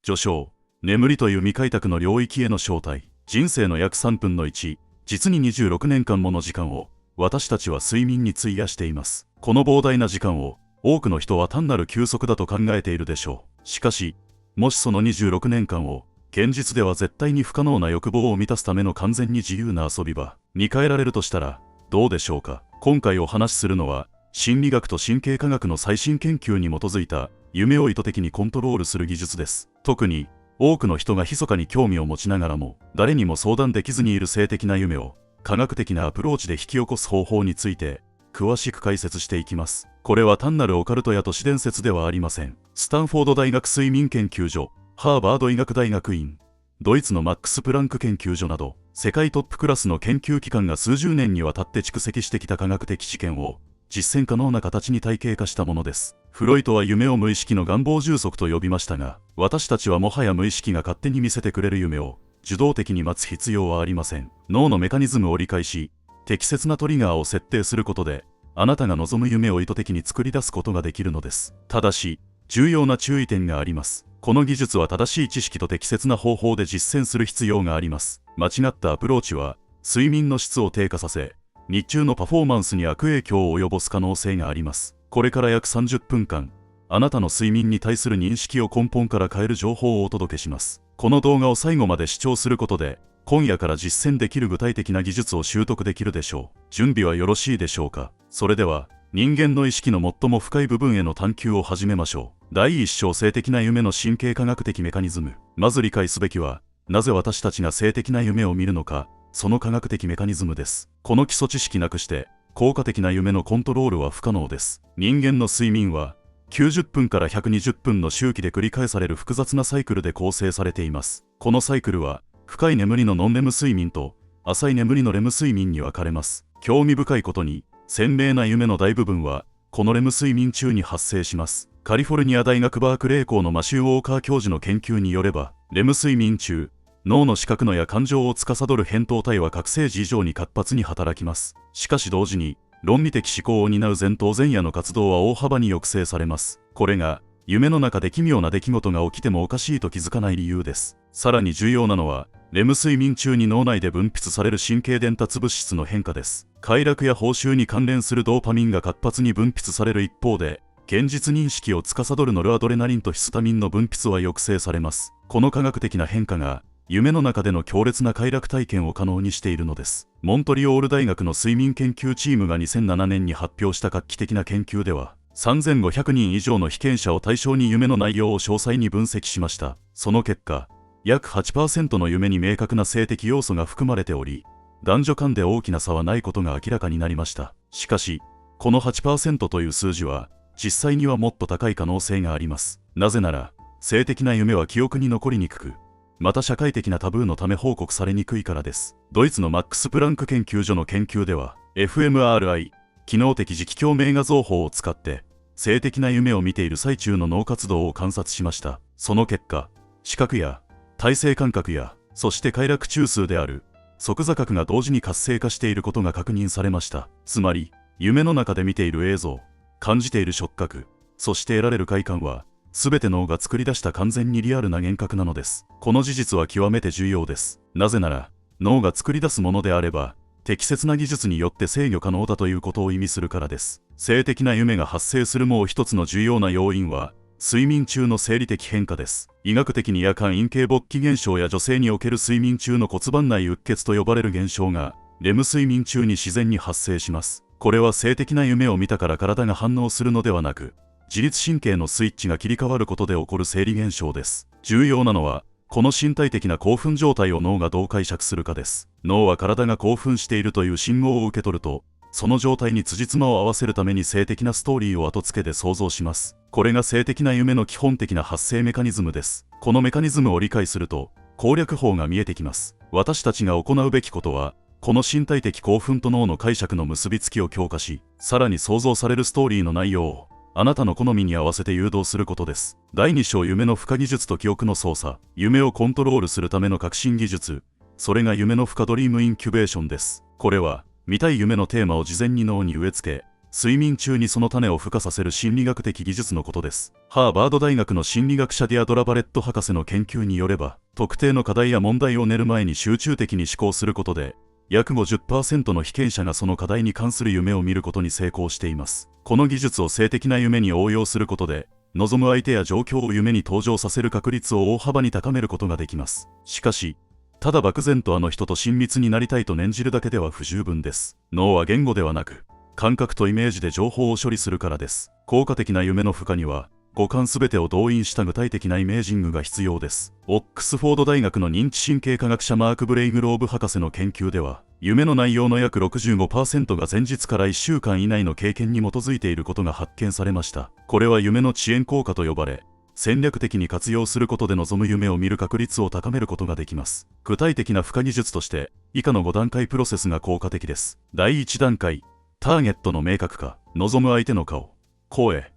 序章、眠りという未開拓の領域への招待。人生の約3分の1、実に26年間もの時間を、私たちは睡眠に費やしています。この膨大な時間を、多くの人は単なる休息だと考えているでしょう。しかし、もしその26年間を、現実では絶対に不可能な欲望を満たすための完全に自由な遊び場に変えられるとしたら、どうでしょうか。今回お話しするのは、心理学と神経科学の最新研究に基づいた、夢を意図的にコントロールする技術です。特に、多くの人が密かに興味を持ちながらも、誰にも相談できずにいる性的な夢を、科学的なアプローチで引き起こす方法について、詳しく解説していきます。これは単なるオカルトや都市伝説ではありません。スタンフォード大学睡眠研究所、ハーバード医学大学院、ドイツのマックス・プランク研究所など、世界トップクラスの研究機関が数十年にわたって蓄積してきた科学的知見を、実践可能な形に体系化したものです。フロイトは夢を無意識の願望充足と呼びましたが、私たちはもはや無意識が勝手に見せてくれる夢を、受動的に待つ必要はありません。脳のメカニズムを理解し、適切なトリガーを設定することで、あなたが望む夢を意図的に作り出すことができるのです。ただし、重要な注意点があります。この技術は正しい知識と適切な方法で実践する必要があります。間違ったアプローチは、睡眠の質を低下させ、日中のパフォーマンスに悪影響を及ぼす可能性があります。これから約30分間、あなたの睡眠に対する認識を根本から変える情報をお届けします。この動画を最後まで視聴することで、今夜から実践できる具体的な技術を習得できるでしょう。準備はよろしいでしょうか。それでは、人間の意識の最も深い部分への探求を始めましょう。第一章、性的な夢の神経科学的メカニズム。まず理解すべきは、なぜ私たちが性的な夢を見るのか、その科学的メカニズムです。この基礎知識なくして、効果的な夢のコントロールは不可能です。人間の睡眠は、90分から120分の周期で繰り返される複雑なサイクルで構成されています。このサイクルは、深い眠りのノンレム睡眠と、浅い眠りのレム睡眠に分かれます。興味深いことに、鮮明な夢の大部分は、このレム睡眠中に発生します。カリフォルニア大学バークレー校のマシュー・ウォーカー教授の研究によれば、レム睡眠中、脳の視覚のや感情を司る扁桃体は覚醒時以上に活発に働きます。しかし同時に、論理的思考を担う前頭前野の活動は大幅に抑制されます。これが、夢の中で奇妙な出来事が起きてもおかしいと気づかない理由です。さらに重要なのは、レム睡眠中に脳内で分泌される神経伝達物質の変化です。快楽や報酬に関連するドーパミンが活発に分泌される一方で、現実認識を司るノルアドレナリンとヒスタミンの分泌は抑制されます。この科学的な変化が、夢の中での強烈な快楽体験を可能にしているのです。モントリオール大学の睡眠研究チームが2007年に発表した画期的な研究では、3500人以上の被験者を対象に夢の内容を詳細に分析しました。その結果、約 8% の夢に明確な性的要素が含まれており、男女間で大きな差はないことが明らかになりました。しかし、この 8% という数字は、実際にはもっと高い可能性があります。なぜなら、性的な夢は記憶に残りにくく、また社会的なタブーのため報告されにくいからです。ドイツのマックス・プランク研究所の研究では、fMRI、機能的磁気共鳴画像法を使って、性的な夢を見ている最中の脳活動を観察しました。その結果、視覚や体性感覚や、そして快楽中枢である側坐核が同時に活性化していることが確認されました。つまり、夢の中で見ている映像、感じている触覚、そして得られる快感は、すべて脳が作り出した完全にリアルな幻覚なのです。この事実は極めて重要です。なぜなら、脳が作り出すものであれば、適切な技術によって制御可能だということを意味するからです。性的な夢が発生するもう一つの重要な要因は、睡眠中の生理的変化です。医学的に夜間陰茎勃起現象や女性における睡眠中の骨盤内うっ血と呼ばれる現象が、レム睡眠中に自然に発生します。これは性的な夢を見たから体が反応するのではなく、自律神経のスイッチが切り替わることで起こる生理現象です。重要なのは、この身体的な興奮状態を脳がどう解釈するかです。脳は体が興奮しているという信号を受け取ると、その状態に辻褄を合わせるために性的なストーリーを後付けで想像します。これが性的な夢の基本的な発生メカニズムです。このメカニズムを理解すると、攻略法が見えてきます。私たちが行うべきことは、この身体的興奮と脳の解釈の結びつきを強化し、さらに想像されるストーリーの内容を、あなたの好みに合わせて誘導することです。第2章、夢の負荷技術と記憶の操作。夢をコントロールするための革新技術。それが夢の負荷ドリームインキュベーションです。これは、見たい夢のテーマを事前に脳に植え付け、睡眠中にその種を孵化させる心理学的技術のことです。ハーバード大学の心理学者ディアドラ・バレット博士の研究によれば、特定の課題や問題を寝る前に集中的に思考することで、約 50% の被験者がその課題に関する夢を見ることに成功しています。この技術を性的な夢に応用することで、望む相手や状況を夢に登場させる確率を大幅に高めることができます。しかし、ただ漠然とあの人と親密になりたいと念じるだけでは不十分です。脳は言語ではなく、感覚とイメージで情報を処理するからです。効果的な夢の孵化には、五感すべてを動員した具体的なイメージングが必要です。オックスフォード大学の認知神経科学者マーク・ブレイグローブ博士の研究では、夢の内容の約 65% が前日から1週間以内の経験に基づいていることが発見されました。これは夢の遅延効果と呼ばれ、戦略的に活用することで望む夢を見る確率を高めることができます。具体的な孵化技術として、以下の5段階プロセスが効果的です。第1段階、ターゲットの明確化。望む相手の顔、声、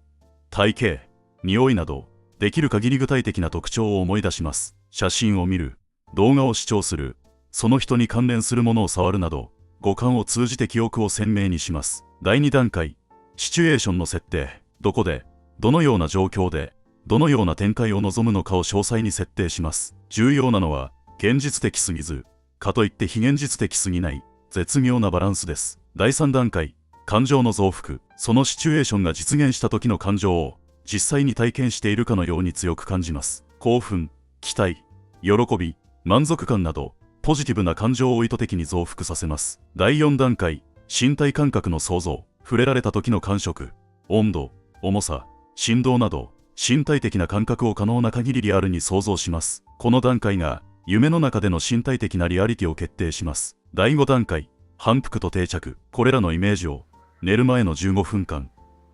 体型、匂いなど、できる限り具体的な特徴を思い出します。写真を見る、動画を視聴する、その人に関連するものを触るなど、五感を通じて記憶を鮮明にします。第2段階、シチュエーションの設定。どこで、どのような状況で、どのような展開を望むのかを詳細に設定します。重要なのは、現実的すぎず、かといって非現実的すぎない、絶妙なバランスです。第3段階、感情の増幅。そのシチュエーションが実現した時の感情を、実際に体験しているかのように強く感じます。興奮、期待、喜び、満足感など、ポジティブな感情を意図的に増幅させます。第4段階、身体感覚の創造。触れられた時の感触、温度、重さ、振動など、身体的な感覚を可能な限りリアルに想像します。この段階が、夢の中での身体的なリアリティを決定します。第5段階、反復と定着。これらのイメージを、寝る前の15分間、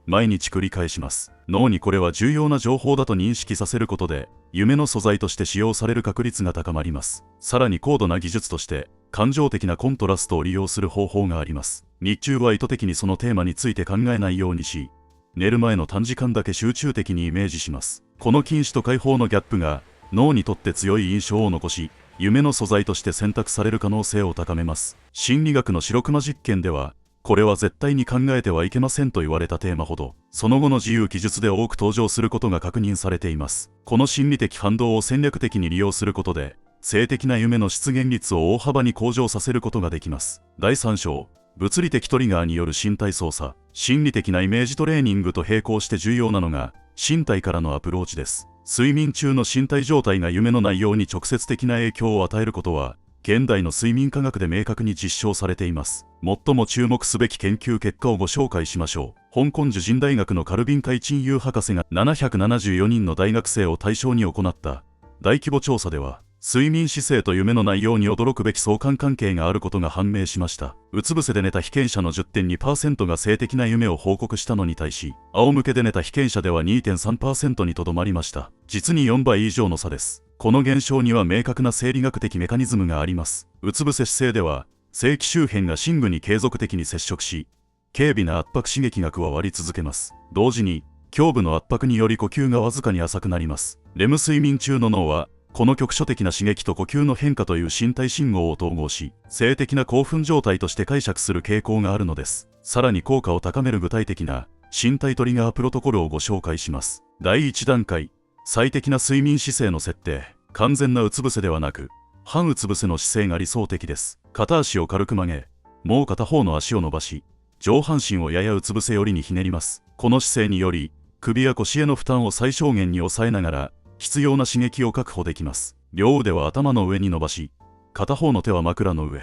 毎日繰り返します。脳にこれは重要な情報だと認識させることで、夢の素材として使用される確率が高まります。さらに高度な技術として、感情的なコントラストを利用する方法があります。日中は意図的にそのテーマについて考えないようにし、寝る前の短時間だけ集中的にイメージします。この禁止と解放のギャップが、脳にとって強い印象を残し、夢の素材として選択される可能性を高めます。心理学の白熊実験では、これは絶対に考えてはいけませんと言われたテーマほど、その後の自由記述で多く登場することが確認されています。この心理的反動を戦略的に利用することで、性的な夢の出現率を大幅に向上させることができます。第3章、物理的トリガーによる身体操作。心理的なイメージトレーニングと並行して重要なのが、身体からのアプローチです。睡眠中の身体状態が夢の内容に直接的な影響を与えることは、現代の睡眠科学で明確に実証されています。最も注目すべき研究結果をご紹介しましょう。香港樹人大学のカルビン・カイチンユー博士が774人の大学生を対象に行った大規模調査では、睡眠姿勢と夢の内容に驚くべき相関関係があることが判明しました。うつ伏せで寝た被験者の 10.2% が性的な夢を報告したのに対し、仰向けで寝た被験者では 2.3% にとどまりました。実に4倍以上の差です。この現象には明確な生理学的メカニズムがあります。うつ伏せ姿勢では、性器周辺が寝具に継続的に接触し、軽微な圧迫刺激が加わり続けます。同時に、胸部の圧迫により呼吸がわずかに浅くなります。レム睡眠中の脳は、この局所的な刺激と呼吸の変化という身体信号を統合し、性的な興奮状態として解釈する傾向があるのです。さらに効果を高める具体的な身体トリガープロトコルをご紹介します。第1段階、最適な睡眠姿勢の設定。完全なうつ伏せではなく、半うつ伏せの姿勢が理想的です。片足を軽く曲げ、もう片方の足を伸ばし、上半身をややうつ伏せ寄りにひねります。この姿勢により、首や腰への負担を最小限に抑えながら、必要な刺激を確保できます。両腕は頭の上に伸ばし、片方の手は枕の上、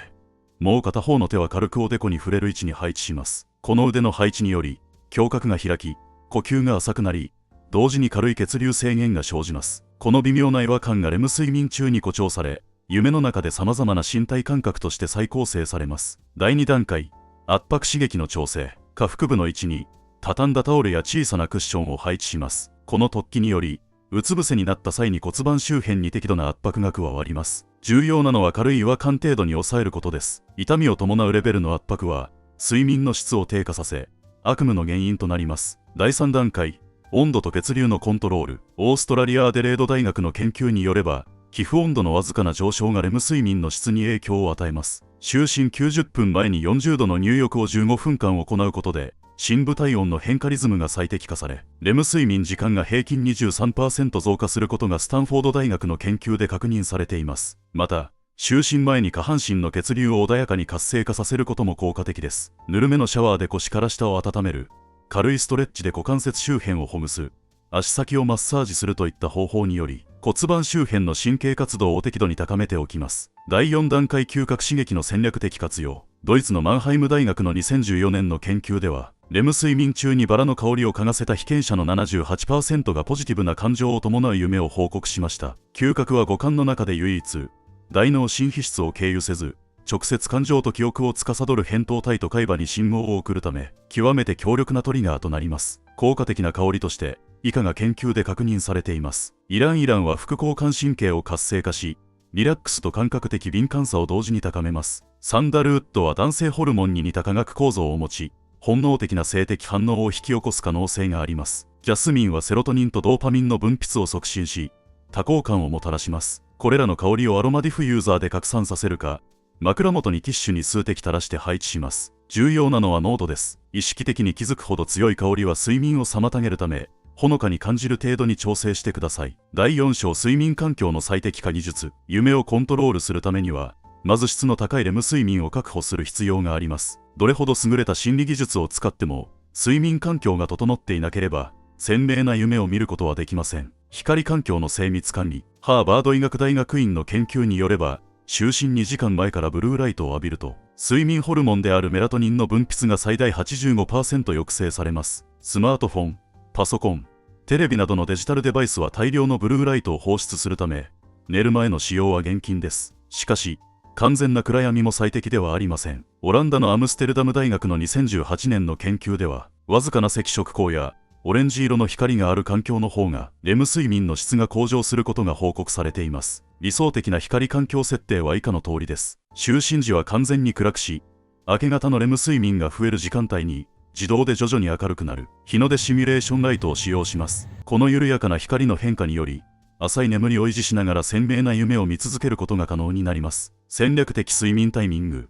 もう片方の手は軽くおでこに触れる位置に配置します。この腕の配置により、胸郭が開き、呼吸が浅くなり、同時に軽い血流制限が生じます。この微妙な違和感がレム睡眠中に誇張され、夢の中で様々な身体感覚として再構成されます。第2段階、圧迫刺激の調整。下腹部の位置に、畳んだタオルや小さなクッションを配置します。この突起により、うつ伏せになった際に骨盤周辺に適度な圧迫が加わります。重要なのは軽い違和感程度に抑えることです。痛みを伴うレベルの圧迫は、睡眠の質を低下させ、悪夢の原因となります。第3段階、温度と血流のコントロール。オーストラリア・アデレード大学の研究によれば、皮膚温度のわずかな上昇がレム睡眠の質に影響を与えます。就寝90分前に40度の入浴を15分間行うことで、深部体温の変化リズムが最適化され、レム睡眠時間が平均 23% 増加することがスタンフォード大学の研究で確認されています。また、就寝前に下半身の血流を穏やかに活性化させることも効果的です。ぬるめのシャワーで腰から下を温める、軽いストレッチで股関節周辺をほぐす、足先をマッサージするといった方法により、骨盤周辺の神経活動を適度に高めておきます。第4段階嗅覚刺激の戦略的活用。ドイツのマンハイム大学の2014年の研究では、レム睡眠中にバラの香りを嗅がせた被験者の 78% がポジティブな感情を伴う夢を報告しました。嗅覚は五感の中で唯一、大脳新皮質を経由せず、直接感情と記憶を司る扁桃体と海馬に信号を送るため、極めて強力なトリガーとなります。効果的な香りとして、以下が研究で確認されています。イランは副交感神経を活性化し、リラックスと感覚的敏感さを同時に高めます。サンダルウッドは男性ホルモンに似た化学構造を持ち、本能的な性的反応を引き起こす可能性があります。ジャスミンはセロトニンとドーパミンの分泌を促進し、多幸感をもたらします。これらの香りをアロマディフューザーで拡散させるか、枕元にティッシュに数滴垂らして配置します。重要なのは濃度です。意識的に気づくほど強い香りは睡眠を妨げるため、ほのかに感じる程度に調整してください。第4章睡眠環境の最適化技術。夢をコントロールするためには、まず質の高いレム睡眠を確保する必要があります。どれほど優れた心理技術を使っても、睡眠環境が整っていなければ、鮮明な夢を見ることはできません。光環境の精密管理。ハーバード医学大学院の研究によれば、就寝2時間前からブルーライトを浴びると、睡眠ホルモンであるメラトニンの分泌が最大 85% 抑制されます。スマートフォン、パソコン、テレビなどのデジタルデバイスは大量のブルーライトを放出するため、寝る前の使用は厳禁です。しかし、完全な暗闇も最適ではありません。オランダのアムステルダム大学の2018年の研究では、わずかな赤色光やオレンジ色の光がある環境の方が、レム睡眠の質が向上することが報告されています。理想的な光環境設定は以下の通りです。就寝時は完全に暗くし、明け方のレム睡眠が増える時間帯に、自動で徐々に明るくなる日の出シミュレーションライトを使用します。この緩やかな光の変化により、浅い眠りを維持しながら鮮明な夢を見続けることが可能になります。戦略的睡眠タイミング。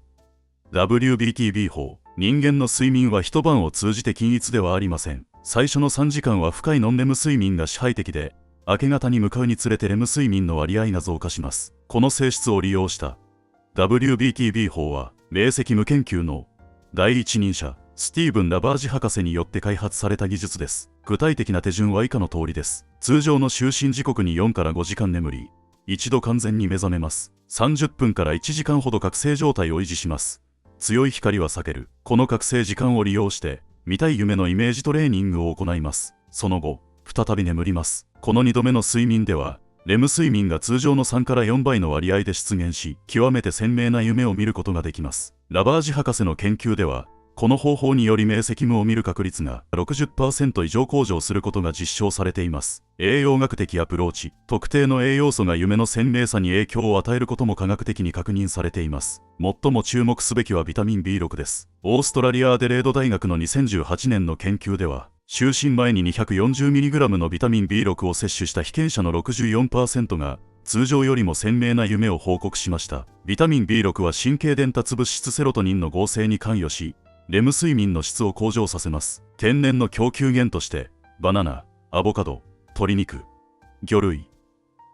WBTB 法。人間の睡眠は一晩を通じて均一ではありません。最初の3時間は深いノンレム睡眠が支配的で、明け方に向かうにつれてレム睡眠の割合が増加します。この性質を利用した WBTB 法は、明晰夢研究の第一人者、スティーブン・ラバージ博士によって開発された技術です。具体的な手順は以下の通りです。通常の就寝時刻に4から5時間眠り、一度完全に目覚めます。30分から1時間ほど覚醒状態を維持します。強い光は避ける。この覚醒時間を利用して、見たい夢のイメージトレーニングを行います。その後、再び眠ります。この2度目の睡眠では、レム睡眠が通常の3から4倍の割合で出現し、極めて鮮明な夢を見ることができます。ラバージ博士の研究では、この方法により明晰夢を見る確率が 60% 以上向上することが実証されています。栄養学的アプローチ。特定の栄養素が夢の鮮明さに影響を与えることも科学的に確認されています。最も注目すべきはビタミン B6 です。オーストラリア・アデレード大学の2018年の研究では、就寝前に 240mg のビタミン B6 を摂取した被験者の 64% が、通常よりも鮮明な夢を報告しました。ビタミン B6 は神経伝達物質セロトニンの合成に関与し、レム睡眠の質を向上させます。天然の供給源として、バナナ、アボカド、鶏肉、魚類、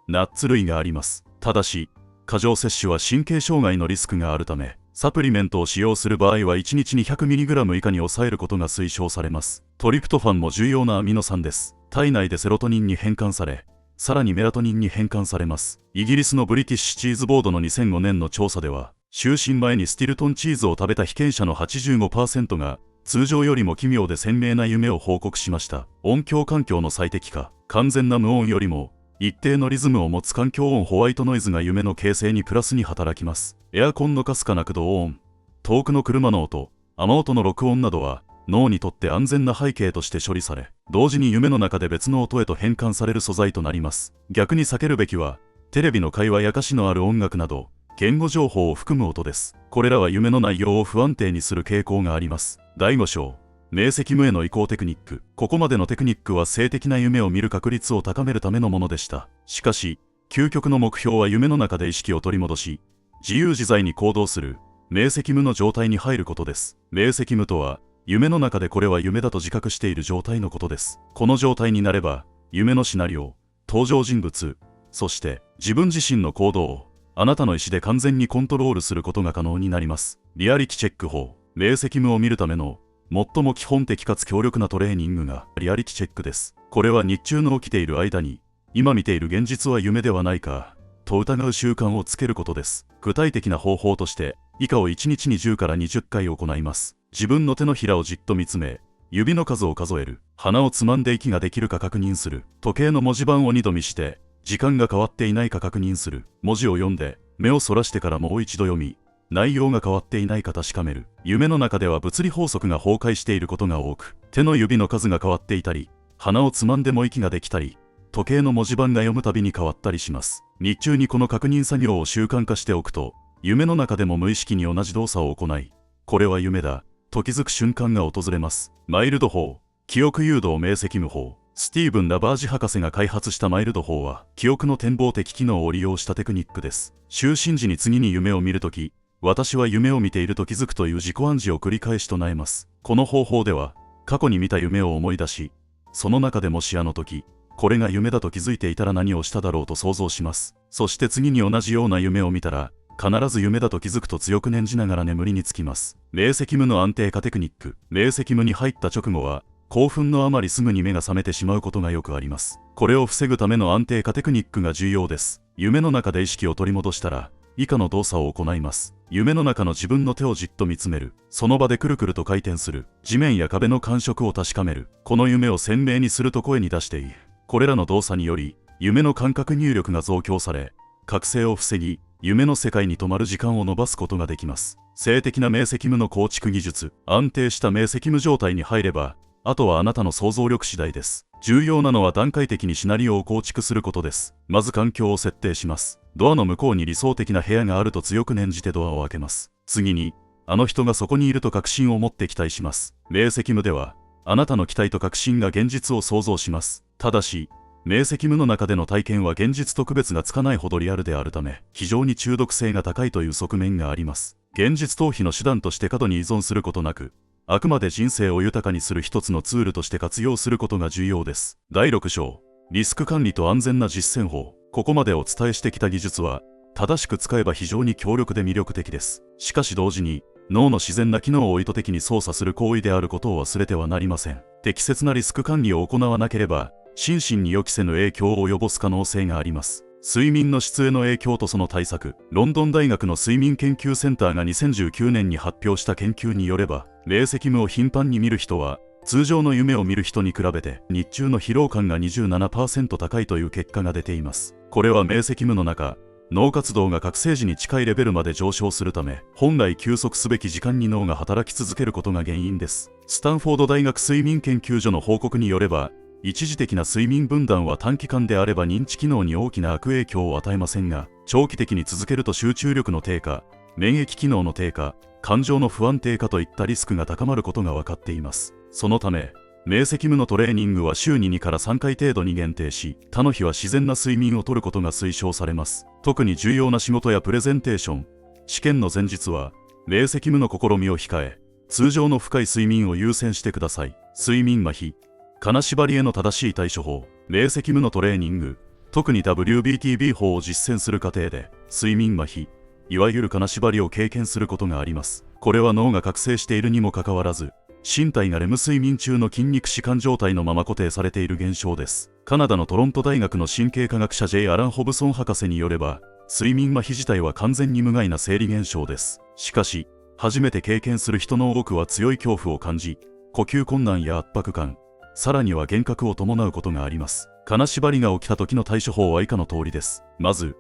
ナッツ類があります。ただし、過剰摂取は神経障害のリスクがあるため、サプリメントを使用する場合は1日に 100mg 以下に抑えることが推奨されます。トリプトファンも重要なアミノ酸です。体内でセロトニンに変換され、さらにメラトニンに変換されます。イギリスのブリティッシュチーズボードの2005年の調査では、就寝前にスティルトンチーズを食べた被験者の 85% が通常よりも奇妙で鮮明な夢を報告しました。音響環境の最適化。完全な無音よりも一定のリズムを持つ環境音ホワイトノイズが夢の形成にプラスに働きます。エアコンのかすかな駆動音、遠くの車の音、雨音の録音などは脳にとって安全な背景として処理され、同時に夢の中で別の音へと変換される素材となります。逆に避けるべきはテレビの会話や歌詞のある音楽など言語情報を含む音です。これらは夢の内容を不安定にする傾向があります。第5章、明晰夢への移行テクニック。ここまでのテクニックは静的な夢を見る確率を高めるためのものでした。しかし、究極の目標は夢の中で意識を取り戻し、自由自在に行動する明晰夢の状態に入ることです。明晰夢とは、夢の中でこれは夢だと自覚している状態のことです。この状態になれば、夢のシナリオ、登場人物、そして自分自身の行動をあなたの意思で完全にコントロールすることが可能になります。リアリティチェック法、明晰夢を見るための最も基本的かつ強力なトレーニングがリアリティチェックです。これは日中の起きている間に、今見ている現実は夢ではないかと疑う習慣をつけることです。具体的な方法として、以下を1日に10から20回行います。自分の手のひらをじっと見つめ、指の数を数える。鼻をつまんで息ができるか確認する。時計の文字盤を2度見して、時間が変わっていないか確認する。文字を読んで、目をそらしてからもう一度読み、内容が変わっていないか確かめる。夢の中では物理法則が崩壊していることが多く、手の指の数が変わっていたり、鼻をつまんでも息ができたり、時計の文字盤が読むたびに変わったりします。日中にこの確認作業を習慣化しておくと、夢の中でも無意識に同じ動作を行い、これは夢だと気づく瞬間が訪れます。マイルド法、記憶誘導明晰夢法。スティーブン・ラバージ博士が開発したマイルド法は、記憶の展望的機能を利用したテクニックです。就寝時に次に夢を見るとき、私は夢を見ていると気づくという自己暗示を繰り返し唱えます。この方法では、過去に見た夢を思い出し、その中でもしあの時、これが夢だと気づいていたら何をしただろうと想像します。そして次に同じような夢を見たら、必ず夢だと気づくと強く念じながら眠りにつきます。明晰夢の安定化テクニック。明晰夢に入った直後は、興奮のあまりすぐに目が覚めてしまうことがよくあります。これを防ぐための安定化テクニックが重要です。夢の中で意識を取り戻したら、以下の動作を行います。夢の中の自分の手をじっと見つめる。その場でくるくると回転する。地面や壁の感触を確かめる。この夢を鮮明にすると声に出していい。これらの動作により、夢の感覚入力が増強され、覚醒を防ぎ、夢の世界に止まる時間を延ばすことができます。静的な明晰夢の構築技術。安定した明晰夢状態に入れば、あとはあなたの想像力次第です。重要なのは段階的にシナリオを構築することです。まず環境を設定します。ドアの向こうに理想的な部屋があると強く念じてドアを開けます。次に、あの人がそこにいると確信を持って期待します。明晰夢では、あなたの期待と確信が現実を想像します。ただし、明晰夢の中での体験は現実と区別がつかないほどリアルであるため、非常に中毒性が高いという側面があります。現実逃避の手段として過度に依存することなく、あくまで人生を豊かにする一つのツールとして活用することが重要です。第6章、リスク管理と安全な実践法。ここまでお伝えしてきた技術は、正しく使えば非常に強力で魅力的です。しかし同時に、脳の自然な機能を意図的に操作する行為であることを忘れてはなりません。適切なリスク管理を行わなければ、心身に予期せぬ影響を及ぼす可能性があります。睡眠の質への影響とその対策。ロンドン大学の睡眠研究センターが2019年に発表した研究によれば、明晰夢を頻繁に見る人は、通常の夢を見る人に比べて日中の疲労感が 27% 高いという結果が出ています。これは明晰夢の中、脳活動が覚醒時に近いレベルまで上昇するため、本来休息すべき時間に脳が働き続けることが原因です。スタンフォード大学睡眠研究所の報告によれば、一時的な睡眠分断は短期間であれば認知機能に大きな悪影響を与えませんが、長期的に続けると集中力の低下、免疫機能の低下、感情の不安定化といったリスクが高まることが分かっています。そのため、明晰夢のトレーニングは週に2から3回程度に限定し、他の日は自然な睡眠をとることが推奨されます。特に重要な仕事やプレゼンテーション、試験の前日は、明晰夢の試みを控え、通常の深い睡眠を優先してください。睡眠麻痺、金縛りへの正しい対処法。明晰夢のトレーニング、特に WBTB 法を実践する過程で、睡眠麻痺、いわゆる金縛りを経験することがあります。これは脳が覚醒しているにもかかわらず、身体がレム睡眠中の筋肉弛緩状態のまま固定されている現象です。カナダのトロント大学の神経科学者 J. アラン・ホブソン博士によれば、睡眠麻痺自体は完全に無害な生理現象です。しかし、初めて経験する人の多くは強い恐怖を感じ、呼吸困難や圧迫感、さらには幻覚を伴うことがあります。金縛りが起きた時の対処法は以下の通りです。まず、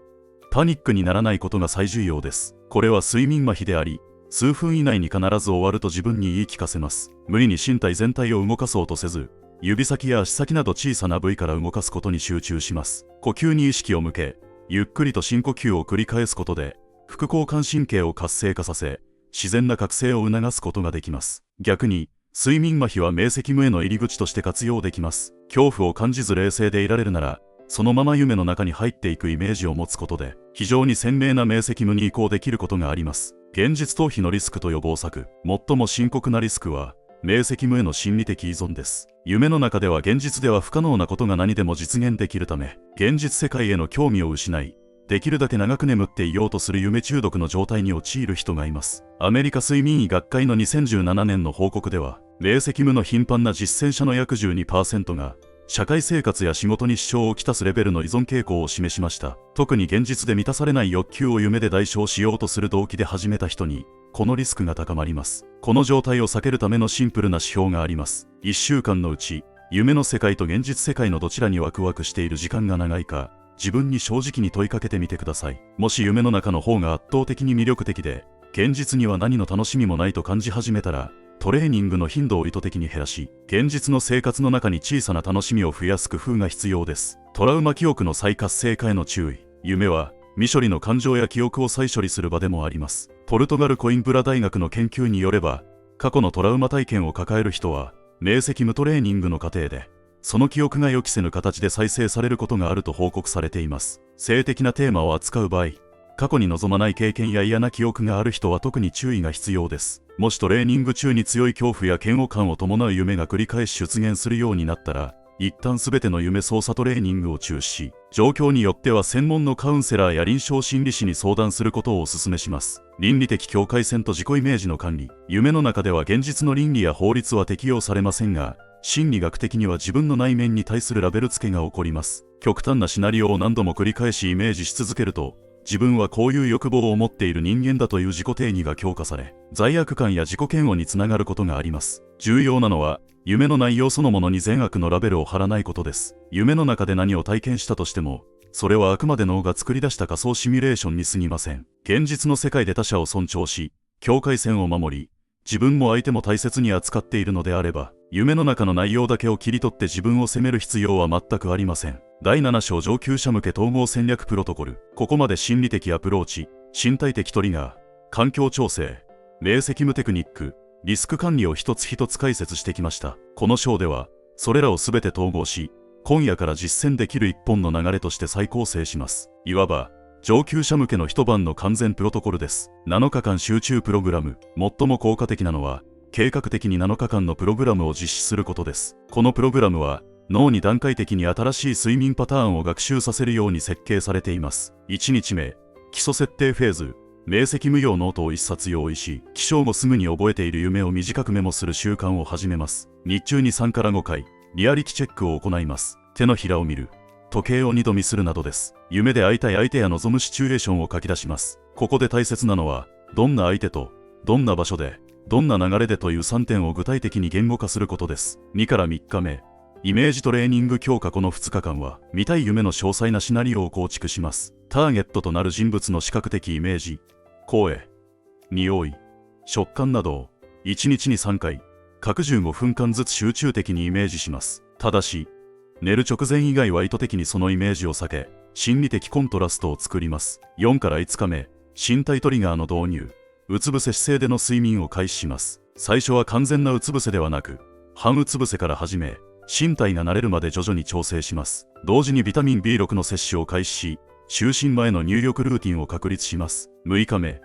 パニックにならないことが最重要です。これは睡眠麻痺であり、数分以内に必ず終わると自分に言い聞かせます。無理に身体全体を動かそうとせず、指先や足先など小さな部位から動かすことに集中します。呼吸に意識を向け、ゆっくりと深呼吸を繰り返すことで、副交感神経を活性化させ、自然な覚醒を促すことができます。逆に、睡眠麻痺は明晰夢への入り口として活用できます。恐怖を感じず冷静でいられるなら、そのまま夢の中に入っていくイメージを持つことで、非常に鮮明な明晰夢に移行できることがあります。現実逃避のリスクと予防策。最も深刻なリスクは、明晰夢への心理的依存です。夢の中では現実では不可能なことが何でも実現できるため、現実世界への興味を失い、できるだけ長く眠っていようとする夢中毒の状態に陥る人がいます。アメリカ睡眠医学会の2017年の報告では、明晰夢の頻繁な実践者の約 12% が、社会生活や仕事に支障をきたすレベルの依存傾向を示しました。特に現実で満たされない欲求を夢で代償しようとする動機で始めた人に、このリスクが高まります。この状態を避けるためのシンプルな指標があります。1週間のうち、夢の世界と現実世界のどちらにワクワクしている時間が長いか、自分に正直に問いかけてみてください。もし夢の中の方が圧倒的に魅力的で、現実には何の楽しみもないと感じ始めたら、トレーニングの頻度を意図的に減らし、現実の生活の中に小さな楽しみを増やす工夫が必要です。トラウマ記憶の再活性化への注意。夢は、未処理の感情や記憶を再処理する場でもあります。ポルトガルコインブラ大学の研究によれば、過去のトラウマ体験を抱える人は、明晰夢トレーニングの過程で、その記憶が予期せぬ形で再生されることがあると報告されています。性的なテーマを扱う場合、過去に望まない経験や嫌な記憶がある人は特に注意が必要です。もしトレーニング中に強い恐怖や嫌悪感を伴う夢が繰り返し出現するようになったら、一旦すべての夢操作トレーニングを中止し、状況によっては専門のカウンセラーや臨床心理士に相談することをお勧めします。倫理的境界線と自己イメージの管理。夢の中では現実の倫理や法律は適用されませんが、心理学的には自分の内面に対するラベル付けが起こります。極端なシナリオを何度も繰り返しイメージし続けると、自分はこういう欲望を持っている人間だという自己定義が強化され、罪悪感や自己嫌悪につながることがあります。重要なのは、夢の内容そのものに善悪のラベルを貼らないことです。夢の中で何を体験したとしても、それはあくまで脳が作り出した仮想シミュレーションに過ぎません。現実の世界で他者を尊重し、境界線を守り、自分も相手も大切に扱っているのであれば、夢の中の内容だけを切り取って自分を責める必要は全くありません。第7章上級者向け統合戦略プロトコル。ここまで心理的アプローチ、身体的トリガー、環境調整、明晰夢テクニック、リスク管理を一つ一つ解説してきました。この章では、それらをすべて統合し、今夜から実践できる一本の流れとして再構成します。いわば、上級者向けの一晩の完全プロトコルです。7日間集中プログラム。最も効果的なのは、計画的に7日間のプログラムを実施することです。このプログラムは、脳に段階的に新しい睡眠パターンを学習させるように設計されています。1日目、基礎設定フェーズ。明晰夢用ノートを1冊用意し、起床後すぐに覚えている夢を短くメモする習慣を始めます。日中に3から5回、リアリティチェックを行います。手のひらを見る。時計を2度見するなどです。夢で会いたい相手や望むシチュエーションを書き出します。ここで大切なのは、どんな相手と、どんな場所で、どんな流れでという3点を具体的に言語化することです。2から3日目。イメージトレーニング強化。この2日間は、見たい夢の詳細なシナリオを構築します。ターゲットとなる人物の視覚的イメージ、声、匂い、食感などを、1日に3回、各15分間ずつ集中的にイメージします。ただし、寝る直前以外は意図的にそのイメージを避け、心理的コントラストを作ります。4から5日目、身体トリガーの導入。うつ伏せ姿勢での睡眠を開始します。最初は完全なうつ伏せではなく、半うつ伏せから始め、身体が慣れるまで徐々に調整します。同時にビタミン B6 の摂取を開始し、就寝前の入浴ルーティンを確立します。6日目、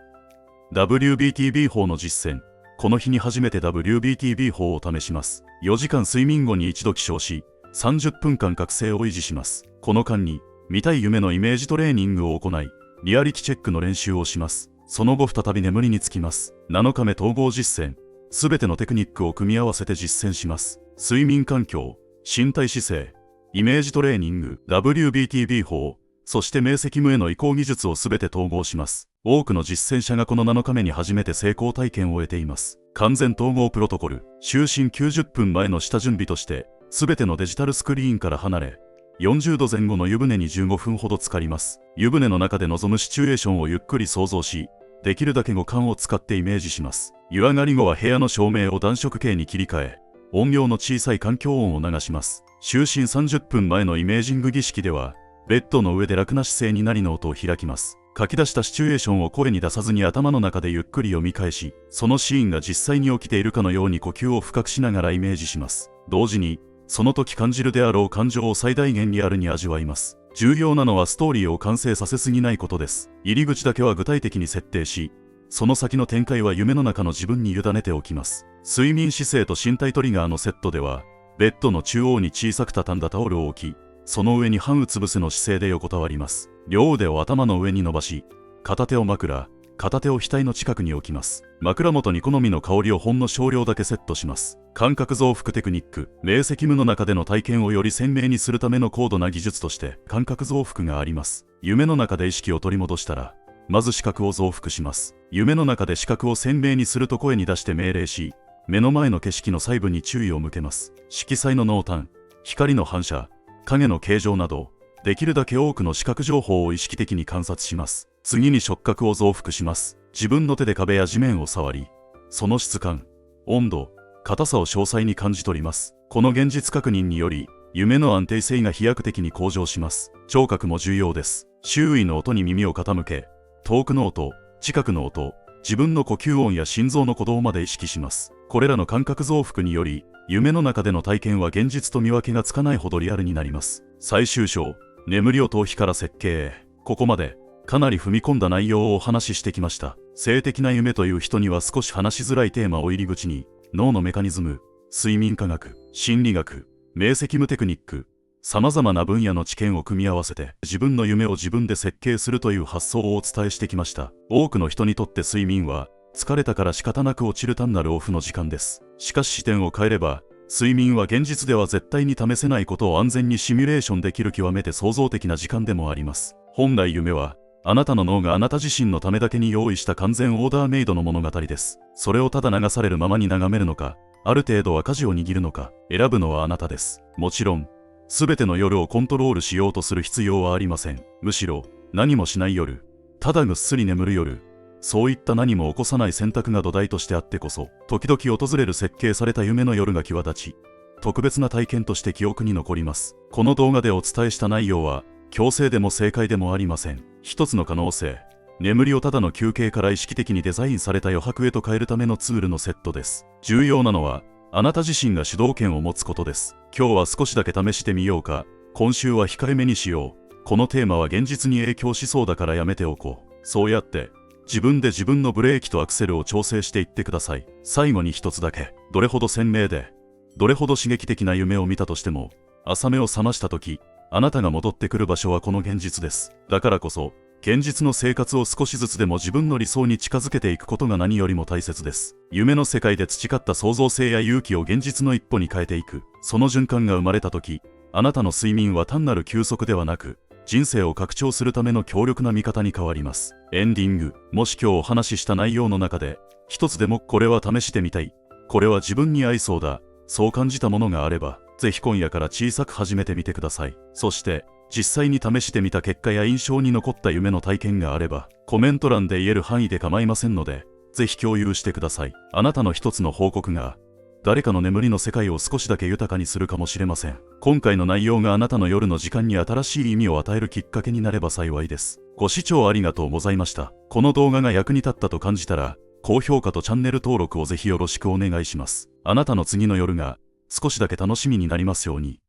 WBTB 法の実践。この日に初めて WBTB 法を試します。4時間睡眠後に一度起床し、30分間覚醒を維持します。この間に、見たい夢のイメージトレーニングを行い、リアリティチェックの練習をします。その後再び眠りにつきます。7日目統合実践。すべてのテクニックを組み合わせて実践します。睡眠環境、身体姿勢、イメージトレーニング、WBTB 法、そして明晰夢への移行技術をすべて統合します。多くの実践者がこの7日目に初めて成功体験を得ています。完全統合プロトコル。就寝90分前の下準備として、すべてのデジタルスクリーンから離れ、40度前後の湯船に15分ほど浸かります。湯船の中で望むシチュエーションをゆっくり想像し、できるだけ五感を使ってイメージします。湯上がり後は部屋の照明を暖色系に切り替え、音量の小さい環境音を流します。就寝30分前のイメージング儀式では、ベッドの上で楽な姿勢になりノートを開きます。書き出したシチュエーションを声に出さずに頭の中でゆっくり読み返し、そのシーンが実際に起きているかのように呼吸を深くしながらイメージします。同時に、その時感じるであろう感情を最大限リアルに味わいます。重要なのはストーリーを完成させすぎないことです。入り口だけは具体的に設定し、その先の展開は夢の中の自分に委ねておきます。睡眠姿勢と身体トリガーのセットでは、ベッドの中央に小さく畳んだタオルを置き、その上に半うつ伏せの姿勢で横たわります。両腕を頭の上に伸ばし、片手を枕、片手を額の近くに置きます。枕元に好みの香りをほんの少量だけセットします。感覚増幅テクニック。明晰夢の中での体験をより鮮明にするための高度な技術として感覚増幅があります。夢の中で意識を取り戻したら、まず視覚を増幅します。夢の中で視覚を鮮明にすると声に出して命令し、目の前の景色の細部に注意を向けます。色彩の濃淡、光の反射、影の形状など、できるだけ多くの視覚情報を意識的に観察します。次に触覚を増幅します。自分の手で壁や地面を触り、その質感、温度、硬さを詳細に感じ取ります。この現実確認により、夢の安定性が飛躍的に向上します。聴覚も重要です。周囲の音に耳を傾け、遠くの音、近くの音、自分の呼吸音や心臓の鼓動まで意識します。これらの感覚増幅により、夢の中での体験は現実と見分けがつかないほどリアルになります。最終章、眠りを逃避から設計へ。ここまで、かなり踏み込んだ内容をお話ししてきました。性的な夢という人には少し話しづらいテーマを入り口に、脳のメカニズム、睡眠科学、心理学、明晰夢テクニック、様々な分野の知見を組み合わせて自分の夢を自分で設計するという発想をお伝えしてきました。多くの人にとって睡眠は疲れたから仕方なく落ちる単なるオフの時間です。しかし視点を変えれば、睡眠は現実では絶対に試せないことを安全にシミュレーションできる極めて創造的な時間でもあります。本来夢はあなたの脳があなた自身のためだけに用意した完全オーダーメイドの物語です。それをただ流されるままに眺めるのか、ある程度は舵を握るのか、選ぶのはあなたです。もちろん、すべての夜をコントロールしようとする必要はありません。むしろ、何もしない夜、ただぐっすり眠る夜、そういった何も起こさない選択が土台としてあってこそ、時々訪れる設計された夢の夜が際立ち、特別な体験として記憶に残ります。この動画でお伝えした内容は、強制でも正解でもありません。一つの可能性、眠りをただの休憩から意識的にデザインされた余白へと変えるためのツールのセットです。重要なのは、あなた自身が主導権を持つことです。今日は少しだけ試してみようか、今週は控えめにしよう。このテーマは現実に影響しそうだからやめておこう。そうやって、自分で自分のブレーキとアクセルを調整していってください。最後に一つだけ、どれほど鮮明で、どれほど刺激的な夢を見たとしても、朝目を覚ました時、あなたが戻ってくる場所はこの現実です。だからこそ、現実の生活を少しずつでも自分の理想に近づけていくことが何よりも大切です。夢の世界で培った創造性や勇気を現実の一歩に変えていく。その循環が生まれた時、あなたの睡眠は単なる休息ではなく、人生を拡張するための強力な味方に変わります。エンディング。もし今日お話しした内容の中で、一つでもこれは試してみたい、これは自分に合いそうだ、そう感じたものがあれば、ぜひ今夜から小さく始めてみてください。そして、実際に試してみた結果や印象に残った夢の体験があれば、コメント欄で言える範囲で構いませんので、ぜひ共有してください。あなたの一つの報告が、誰かの眠りの世界を少しだけ豊かにするかもしれません。今回の内容があなたの夜の時間に新しい意味を与えるきっかけになれば幸いです。ご視聴ありがとうございました。この動画が役に立ったと感じたら、高評価とチャンネル登録をぜひよろしくお願いします。あなたの次の夜が少しだけ楽しみになりますように。